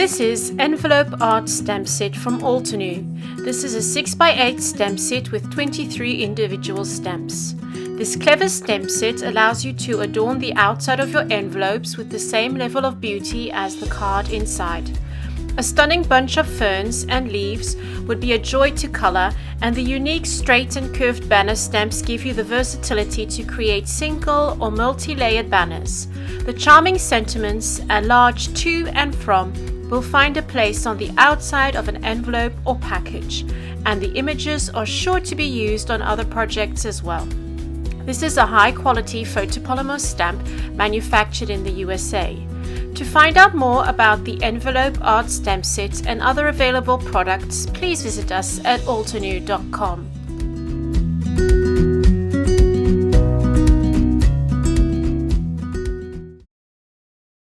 This is Envelope Art Stamp Set from Altenew. This is a 6x8 stamp set with 23 individual stamps. This clever stamp set allows you to adorn the outside of your envelopes with the same level of beauty as the card inside. A stunning bunch of ferns and leaves would be a joy to color, and the unique straight and curved banner stamps give you the versatility to create single or multi-layered banners. The charming sentiments, a large to and from, will find a place on the outside of an envelope or package, and the images are sure to be used on other projects as well. This is a high-quality photopolymer stamp manufactured in the USA. To find out more about the Envelope Art Stamp Set and other available products, please visit us at altenew.com.